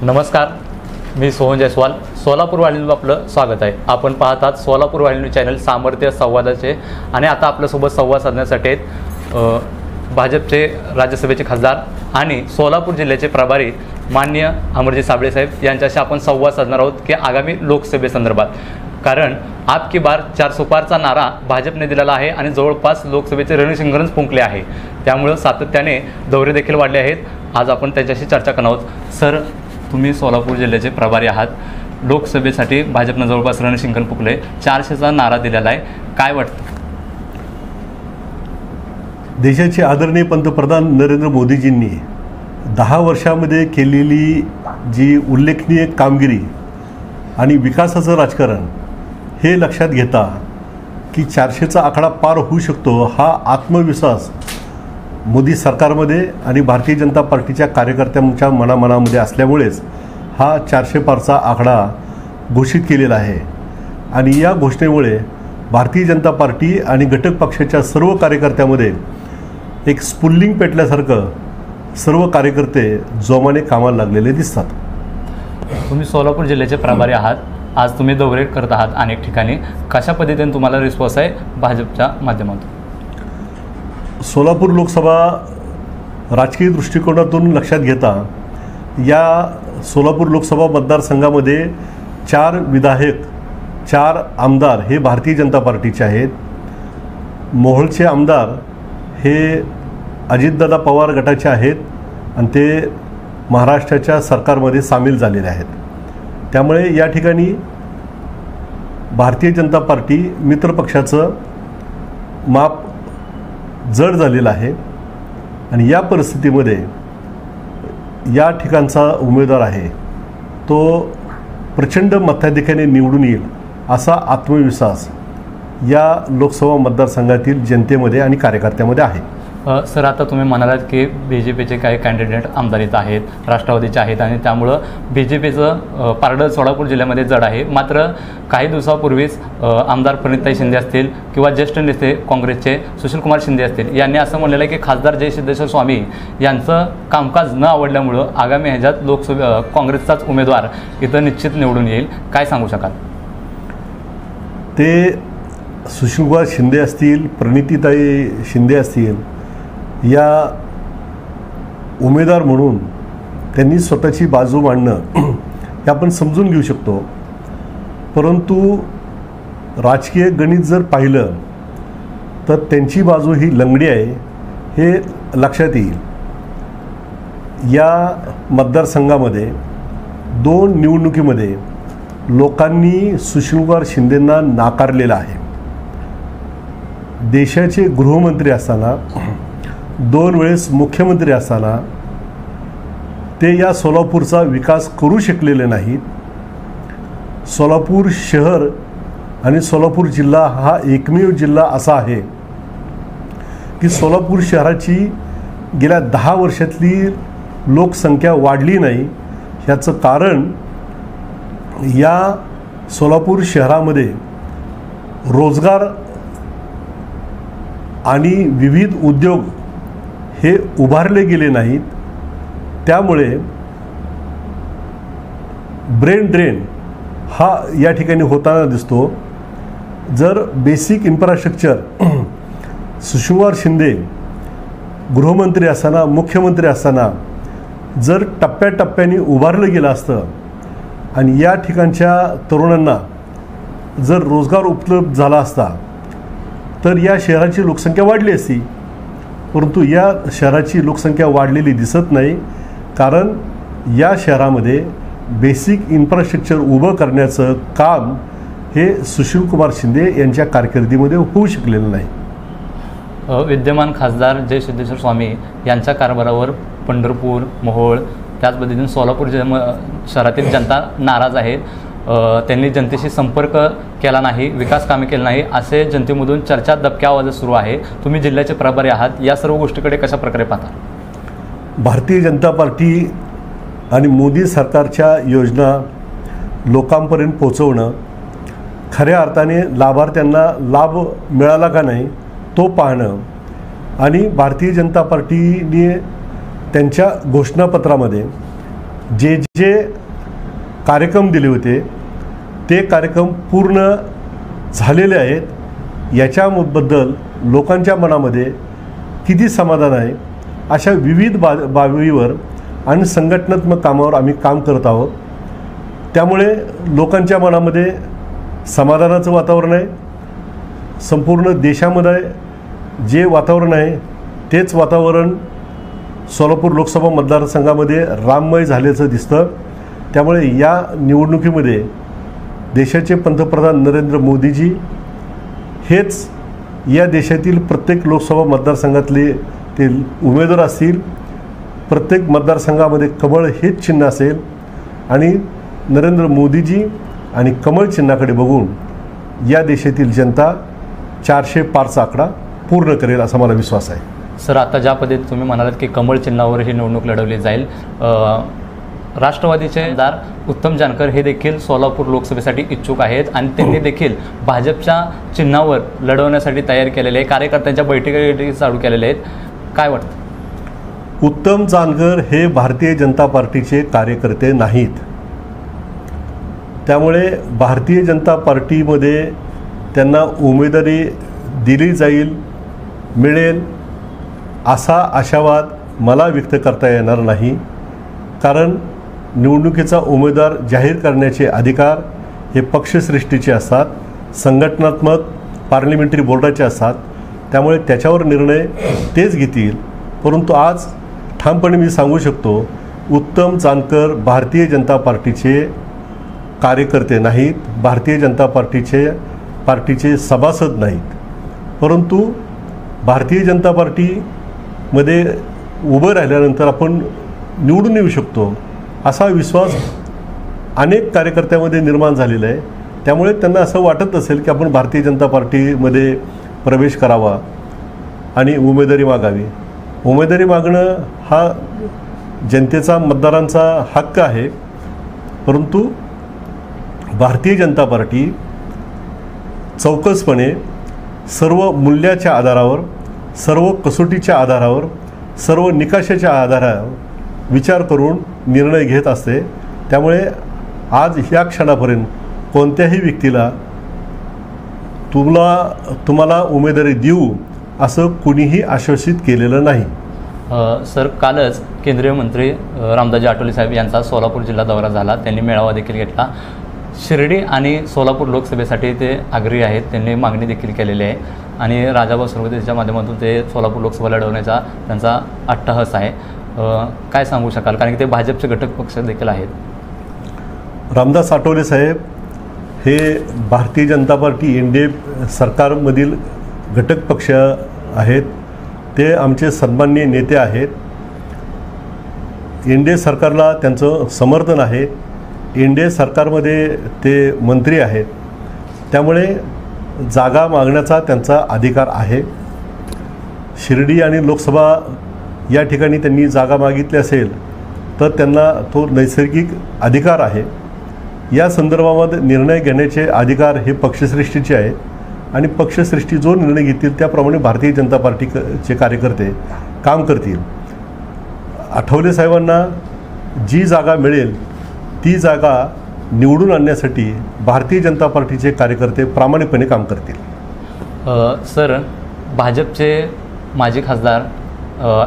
नमस्कार, मी सोहन जयस्वाल. सोलापूर वाहिनीवर आपलं स्वागत आहे. आपण पाहतात सोलापूर वाहिनी चॅनल सामर्थ्य संवादाचे. आणि आता आपल्यासोबत संवाद साधण्यासाठी आहेत भाजपचे राज्यसभेचे खासदार आणि सोलापूर जिल्ह्याचे प्रभारी माननीय अमरजी साबळे साहेब यांच्याशी आपण संवाद साधणार आहोत की आगामी लोकसभेसंदर्भात. कारण आपकी बार 400 पारचा नारा भाजपने दिलेला आहे आणि जवळपास लोकसभेचे रणशिंगणच फुंकले आहे. त्यामुळे सातत्याने दौरे देखील वाढले आहेत. आज आपण त्यांच्याशी चर्चा करणार आहोत. सर, तुम्ही सोलापूर जिल्ह्याचे प्रभारी आहात. लोकसभेसाठी भाजपनं जवळपास रणशिंगण फुंकले, 400चा नारा दिलेला आहे. काय वाटतं? देशाचे आदरणीय पंतप्रधान नरेंद्र मोदीजींनी 10 वर्षामध्ये केलेली जी उल्लेखनीय कामगिरी आणि विकासाचं राजकारण हे लक्षात घेता की 400चा आकडा पार होऊ शकतो हा आत्मविश्वास मोदी सरकारमध्ये आणि भारतीय जनता पार्टीच्या कार्यकर्त्यांच्या मनामध्ये असल्यामुळेच हा 400 पारचा आकडा घोषित केलेला आहे. आणि या घोषणेमुळे भारतीय जनता पार्टी आणि घटक पक्षाच्या सर्व कार्यकर्त्यामध्ये एक स्फुल्लिंग पेटल्यासारखं सर्व कार्यकर्ते जोमाने कामाला लागलेले दिसतात. तुम्ही सोलापूर जिल्ह्याचे प्रभारी आहात. आज तुम्ही दौरे करत आहात अनेक ठिकाणी. कशा पद्धतीने तुम्हाला रिस्पॉन्स आहे भाजपच्या माध्यमातून? सोलापूर लोकसभा राजकीय दृष्टिकोनातून लक्षात घेता या सोलापूर लोकसभा मतदारसंघामध्ये 4 विधायक 4 आमदार हे भारतीय जनता पार्टीचे आहेत. मोहोळचे आमदार हे अजितदादा पवार गटाचे आहेत आणि ते महाराष्ट्राच्या सरकारमध्ये सामील झालेले आहेत. त्यामुळे या ठिकाणी भारतीय जनता पार्टी मित्रपक्षाचं माप जड झालेलं आहे. आणि या परिस्थितीमध्ये या ठिकाणचा उमेदवार आहे तो प्रचंड मताधिक्याने निवडून येईल असा आत्मविश्वास या लोकसभा मतदारसंघातील जनतेमध्ये आणि कार्यकर्त्यामध्ये आहे. सर, आता तुम्ही म्हणालात की BJPचे काही कॅन्डिडेट आमदारीत आहेत, राष्ट्रवादीचे आहेत आणि त्यामुळं BJPचं पारडं सोलापूर जिल्ह्यामध्ये जड आहे. मात्र काही दिवसापूर्वीच आमदार प्रणिताई शिंदे असतील किंवा ज्येष्ठ नेते काँग्रेसचे सुशीलकुमार शिंदे असतील यांनी असं म्हणलेलं आहे की खासदार जय सिद्धेश्वर स्वामी यांचं कामकाज न आवडल्यामुळं आगामी ह्याच्यात काँग्रेसचाच उमेदवार इथं निश्चित निवडून येईल. काय सांगू शकाल? ते सुशीलकुमार शिंदे असतील, प्रणितीताई शिंदे असतील, या उमेदवार म्हणून त्यांनी स्वतःची बाजू मांडणं हे आपण समजून घेऊ शकतो. परंतु राजकीय गणित जर पाहिलं तर त्यांची बाजू ही लंगडी आहे हे लक्षात येईल. या मतदारसंघामध्ये 2 निवडणुकीमध्ये लोकांनी सुशीलकुमार शिंदेंना नाकारलेलं आहे. देशाचे गृहमंत्री असताना, 2 वेळेस मुख्यमंत्री असताना ते या सोलापूरचा विकास करू शकलेले नाहीत. सोलापूर शहर आणि सोलापूर जिल्हा हा एकमेव जिल्हा असा आहे की सोलापूर शहराची गेल्या 10 वर्षातली लोकसंख्या वाढली नाही. ह्याचं कारण या सोलापूर शहरामध्ये रोजगार आणि विविध उद्योग हे उभारले गेले नाहीत. त्यामुळे ब्रेन ड्रेन हा या ठिकाणी होताना दिसतो. जर बेसिक इन्फ्रास्ट्रक्चर सुशीलकुमार शिंदे गृहमंत्री असताना, मुख्यमंत्री असताना जर टप्प्याटप्प्याने उभारलं गेलं असतं आणि या ठिकाणच्या तरुणांना जर रोजगार उपलब्ध झाला असता तर या शहराची लोकसंख्या वाढली असती. परंतु या शहराची लोकसंख्या वाढलेली दिसत नाही. कारण या शहरामध्ये बेसिक इन्फ्रास्ट्रक्चर उभं करण्याचं काम हे सुशीलकुमार शिंदे यांच्या कारकिर्दीमध्ये होऊ शकलेलं नाही. विद्यमान खासदार जय सिद्धेश्वर स्वामी यांच्या कारभारावर पंढरपूर, मोहोळ, त्याच पद्धतीने सोलापूर शहरातील जनता नाराज आहे. त्यांनी जनतेशी संपर्क केला नाही, विकास कामे केली नाही असे जनतेमधून चर्चा दबक्या आवाजात सुरू आहे. तुम्ही जिल्ह्याचे प्रभारी आहात, या सर्व गोष्टीकडे कशा प्रकारे पाहता? भारतीय जनता पार्टी आणि मोदी सरकारच्या योजना लोकांपर्यंत पोहोचवणं, खऱ्या अर्थाने लाभार्थ्यांना लाभ मिळाला का नाही तो पाहणं आणि भारतीय जनता पार्टीने त्यांच्या घोषणापत्रामध्ये जे जे कार्यक्रम दिले होते ते कार्यक्रम पूर्ण झालेले आहेत याच्याबद्दल लोकांच्या मनामध्ये किती समाधान आहे अशा विविध बाबीवर आणि संघटनात्मक कामावर आम्ही काम करत आहोत. त्यामुळे लोकांच्या मनामध्ये समाधानाचं वातावरण आहे. संपूर्ण देशामध्ये जे वातावरण आहे तेच वातावरण सोलापूर लोकसभा मतदारसंघामध्ये राममय झाल्याचं दिसतं. त्यामुळे या निवडणुकीमध्ये देशाचे पंतप्रधान नरेंद्र मोदीजी हेच या देशातील प्रत्येक लोकसभा मतदारसंघातले ते उमेदवार असतील. प्रत्येक मतदारसंघामध्ये कमळ हेच चिन्ह असेल आणि नरेंद्र मोदीजी आणि कमळ चिन्हाकडे बघून या देशातील जनता 400 पारचा आकडा पूर्ण करेल असा मला विश्वास आहे. सर, आता ज्या पद्धतीने तुम्ही म्हणालात की कमळ चिन्हावर ही निवडणूक लढवली जाईल, राष्ट्रवादीचे आमदार उत्तम जानकर हे देखील सोलापूर लोकसभेसाठी इच्छुक आहेत आणि त्यांनी देखील भाजपच्या चिन्हावर लढवण्यासाठी तयार केलेले आहे. कार्यकर्त्यांच्या बैठकी चालू केलेल्या आहेत. काय वाटतं? उत्तम जानकर हे भारतीय जनता पार्टीचे कार्यकर्ते नाहीत. त्यामुळे भारतीय जनता पार्टीमध्ये त्यांना उमेदवारी दिली जाईल, मिळेल असा आशावाद मला व्यक्त करता येणार नाही. कारण निवडणुकीचा उमेदवार जाहीर करण्याचे अधिकार हे पक्षश्रेष्ठीचे असतात, संघटनात्मक पार्लिमेंटरी बोर्डाचे असतात. त्यामुळे त्याच्यावर निर्णय तेच घेतील. परंतु आज ठामपणे मी सांगू शकतो, उत्तम जानकर भारतीय जनता पार्टीचे कार्यकर्ते नाहीत, भारतीय जनता पार्टीचे सभासद नाहीत. परंतु भारतीय जनता पार्टीमध्ये उभं राहिल्यानंतर आपण निवडून येऊ शकतो असा विश्वास अनेक कार्यकर्त्यामध्ये निर्माण झालेला आहे. त्यामुळे त्यांना असं वाटत असेल की आपण भारतीय जनता पार्टीमध्ये प्रवेश करावा आणि उमेदवारी मागावी. उमेदवारी मागणं हा जनतेचा, मतदारांचा हक्क आहे. परंतु भारतीय जनता पार्टी चौकसपणे सर्व मूल्याच्या आधारावर, सर्व कसोटीच्या आधारावर, सर्व निकषाच्या आधारावर विचार करून निर्णय घेत असते. त्यामुळे आज ह्या क्षणापर्यंत कोणत्याही व्यक्तीला तुम्हाला उमेदवारी देऊ असं कुणीही आश्वासित केलेलं नाही. सर, कालच केंद्रीय मंत्री रामदासजी आठवले साहेब यांचा सोलापूर जिल्हा दौरा झाला. त्यांनी मेळावा देखील घेतला. शिर्डी आणि सोलापूर लोकसभेसाठी ते आग्रही आहेत. त्यांनी मागणी देखील केलेली आहे आणि राजाभाऊ सरवदेच्या माध्यमातून ते सोलापूर लोकसभा लढवण्याचा त्यांचा अट्टहास आहे. काय सांगू शकाल? कारण की ते भाजपचे घटक पक्ष देखील आहेत. रामदास आठवले साहेब हे भारतीय जनता पार्टी एनडीए सरकारमधील घटक पक्ष आहेत. ते आमचे सन्माननीय नेते आहेत. एनडीए सरकारला त्यांचं समर्थन आहे. एनडीए सरकारमध्ये ते मंत्री आहेत. त्यामुळे जागा मागण्याचा त्यांचा अधिकार आहे. शिर्डी आणि लोकसभा या ठिकाणी त्यांनी जागा मागितली असेल तर त्यांना तो नैसर्गिक अधिकार आहे. या संदर्भामध्ये निर्णय घेण्याचे अधिकार हे पक्षश्रेष्ठीचे आहेत आणि पक्षश्रेष्ठी जो निर्णय घेतील त्याप्रमाणे भारतीय जनता पार्टीचे कार्यकर्ते काम करतील. आठवले साहेबांना जी जागा मिळेल ती जागा निवडून आणण्यासाठी भारतीय जनता पार्टीचे कार्यकर्ते प्रामाणिकपणे काम करतील. सर, भाजपचे माजी खासदार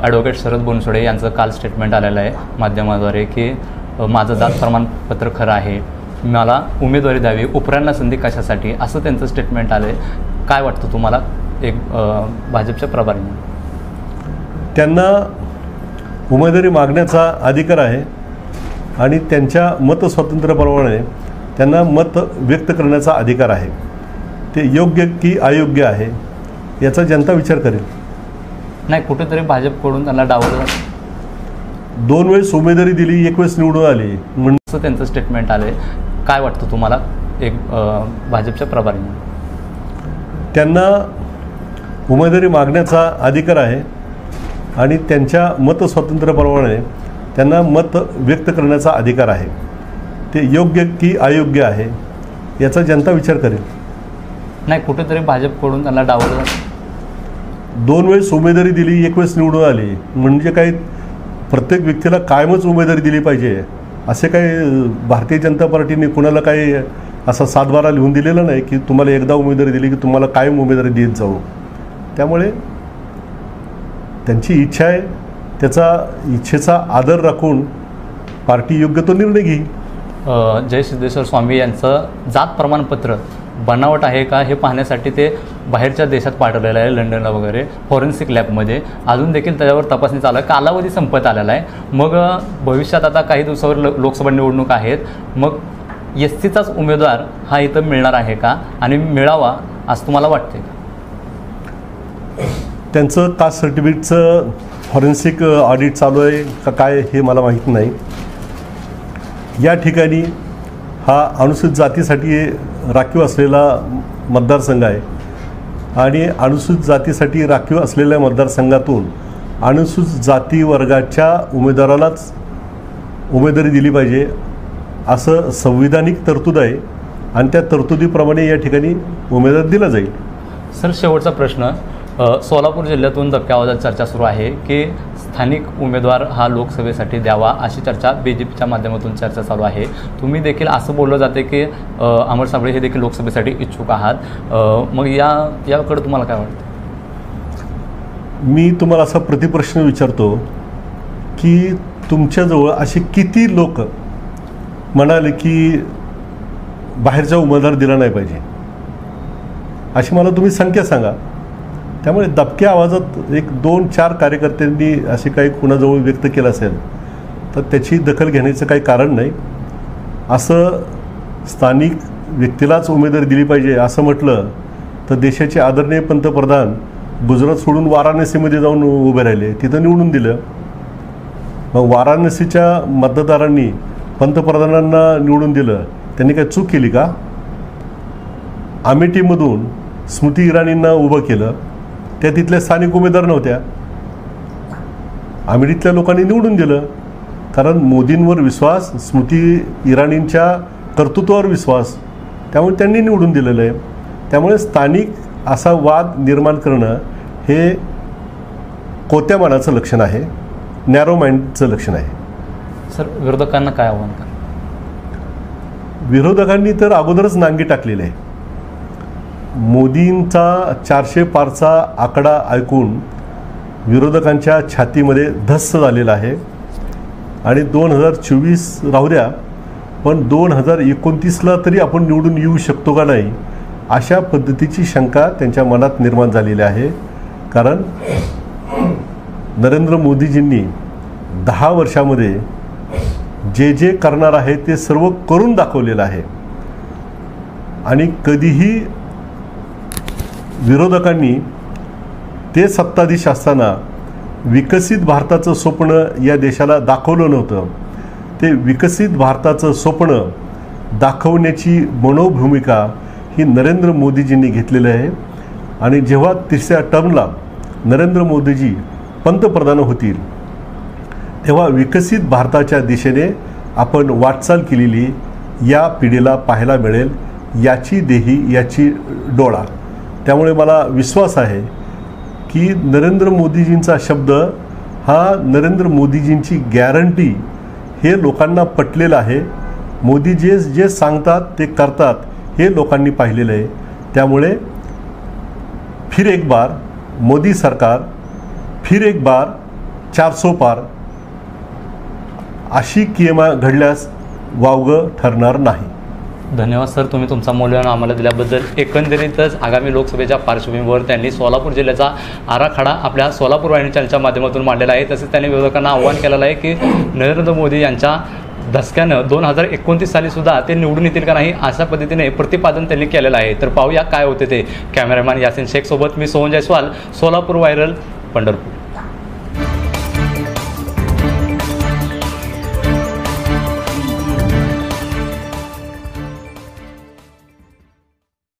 ॲडव्होकेट शरद बनसोडे यांचं काल स्टेटमेंट आलेलं आहे माध्यमाद्वारे की माझं जात प्रमाणपत्र खरं आहे, मला उमेदवारी द्यावी, उपऱ्यांना संधी कशासाठी, असं त्यांचं स्टेटमेंट आलं आहे. काय वाटतं तुम्हाला एक भाजपच्या प्रभारीने? त्यांना उमेदवारी मागण्याचा अधिकार आहे आणि त्यांच्या मतस्वातंत्र्याप्रमाणे त्यांना मत व्यक्त करण्याचा अधिकार आहे. ते योग्य की अयोग्य आहे याचा जनता विचार करेल. नाही, कुठेतरी भाजपकडून त्यांना डावललं. 2 वेळेस उमेदवारी दिली, 1 वेळेस निवडून आली म्हणून त्यांचं स्टेटमेंट आलं आहे. काय वाटतं तुम्हाला एक भाजपच्या प्रभारीने? त्यांना उमेदवारी मागण्याचा अधिकार आहे आणि त्यांच्या मतस्वातंत्र्याप्रमाणे त्यांना मत व्यक्त करण्याचा अधिकार आहे. ते योग्य की अयोग्य आहे याचा जनता विचार करेल. नाही, कुठेतरी भाजपकडून त्यांना डावललं. 2 वेळेस उमेदवारी दिली, 1 वेळेस निवडून आली म्हणजे काही प्रत्येक व्यक्तीला कायमच उमेदवारी दिली पाहिजे असे काही भारतीय जनता पार्टीने कुणाला काही असा 7-12 लिहून दिलेलं नाही की तुम्हाला एकदा उमेदवारी दिली की तुम्हाला कायम उमेदवारी देत जाऊ. त्यामुळे त्यांची इच्छा आहे, त्याचा इच्छेचा आदर राखून पार्टी योग्य तो निर्णय घेईल. जय सिद्धेश्वर स्वामी यांचं जात प्रमाणपत्र बनावट आहे का हे पाहण्यासाठी ते बाहेरच्या देशात पाठवलेलं आहे, लंडनला वगैरे फॉरेन्सिक लॅबमध्ये. अजून देखील त्याच्यावर तपासणी चालू आहे. कालावधी संपत आलेला आहे. मग भविष्यात आता काही दिवसावर लोकसभा निवडणूक आहेत. मग एससीचाच उमेदवार हा इथं मिळणार आहे का आणि मिळावा असं तुम्हाला वाटते का? त्यांचं कास्ट सर्टिफिकेटचं फॉरेन्सिक ऑडिट चालू आहे का काय हे मला माहीत नाही. या ठिकाणी हा अनुसूचित जातीसाठी राखीव असलेला मतदारसंघ आहे आणि अनुसूचित जातीसाठी राखीव असलेल्या मतदारसंघातून अनुसूचित जाती वर्गाच्या उमेदवारालाच उमेदवारी दिली पाहिजे असं संविधानिक तरतूद आहे आणि त्या तरतुदीप्रमाणे या ठिकाणी उमेदवार दिला जाईल. सर, शेवटचा प्रश्न. सोलापूर जिल्ह्यातून दबक्या आवाजात चर्चा सुरू आहे की स्थानिक उमेदवार हा लोकसभेसाठी द्यावा अशी चर्चा BJPच्या माध्यमातून चर्चा चालू आहे. तुम्ही देखील असं बोललं जाते की अमर साबळे हे देखील लोकसभेसाठी इच्छुक आहात. मग याकडे तुम्हाला काय वाटतं? मी तुम्हाला असा प्रतिप्रश्न विचारतो की तुमच्याजवळ असे किती लोक म्हणाले की बाहेरचा उमेदवार दिला नाही पाहिजे, अशी मला तुम्ही संख्या सांगा. त्यामुळे दबक्या आवाजात 1-2-4 कार्यकर्त्यांनी असे काही कुणाजवळ व्यक्त केलं असेल तर त्याची दखल घेण्याचं काही कारण नाही. असं स्थानिक व्यक्तीलाच उमेदवारी दिली पाहिजे असं म्हटलं तर देशाचे आदरणीय पंतप्रधान गुजरात सोडून वाराणसीमध्ये जाऊन उभे राहिले, तिथं निवडून दिलं. मग वाराणसीच्या मतदारांनी पंतप्रधानांना निवडून दिलं, त्यांनी काय चूक केली का? अमेठीमधून स्मृती इराणींना उभं केलं, त्या तिथल्या स्थानिक उमेदवार नव्हत्या. अमेठीतल्या लोकांनी निवडून दिलं कारण मोदींवर विश्वास, स्मृती इराणींच्या कर्तृत्वावर विश्वास, त्यामुळे त्यांनी निवडून दिलेलं आहे. त्यामुळे स्थानिक असा वाद निर्माण करणं हे कोत्या मनाचं लक्षण आहे, नॅरो माइंडचं लक्षण आहे. सर, विरोधकांना काय आव्हान करा? विरोधकांनी तर अगोदरच नांगी टाकलेले आहे. मोदींचा 400 पारचा आकडा ऐकून विरोधकांच्या छातीमध्ये धस्स झालेला आहे आणि 2024 राहू द्या पण 2029ला तरी आपण निवडून येऊ शकतो का नाही अशा पद्धतीची शंका त्यांच्या मनात निर्माण झालेली आहे. कारण नरेंद्र मोदीजींनी 10 वर्षामध्ये जे जे करणार आहे ते सर्व करून दाखवलेलं आहे आणि कधीही विरोधकांनी ते सत्ताधीश असताना विकसित भारताचं स्वप्न या देशाला दाखवलं नव्हतं. ते विकसित भारताचं स्वप्न दाखवण्याची मनोभूमिका ही नरेंद्र मोदीजींनी घेतलेली आहे आणि जेव्हा 3ऱ्या टर्मला नरेंद्र मोदीजी पंतप्रधान होतील तेव्हा विकसित भारताच्या दिशेने आपण वाटचाल केलेली या पिढीला पाहायला मिळेल. याची देही याची डोळा. त्यामुळे मला विश्वास आहे की नरेंद्र मोदीजींचा शब्द हा नरेंद्र मोदीजींची गॅरंटी हे लोकांना पटलेलं आहे. मोदी जे सांगतात ते करतात हे लोकांनी पाहिलेलं आहे. त्यामुळे फिर एक बार मोदी सरकार, फिर एक बार 400 पार अशी किमा घडल्यास वावगं ठरणार नाही. धन्यवाद सर, तुम्ही तुमचा मौल्यवान आम्हाला दिल्याबद्दल. एकंदरीतच आगामी लोकसभेच्या पार्श्वभूमीवर त्यांनी सोलापूर जिल्ह्याचा आराखडा आपल्या सोलापूर वाहिनी चॅनलच्या माध्यमातून मांडलेला आहे. तसेच त्यांनी विरोधकांना आव्हान केलेलं आहे की नरेंद्र मोदी यांच्या धसक्यानं 2029 साली सुद्धा ते निवडून येतील का नाही अशा पद्धतीने प्रतिपादन त्यांनी केलेलं आहे. तर पाहूया काय होते ते. कॅमेरामॅन यासिन शेख सोबत मी सोहन जयस्वाल, सोलापूर व्हायरल, पंढरपूर.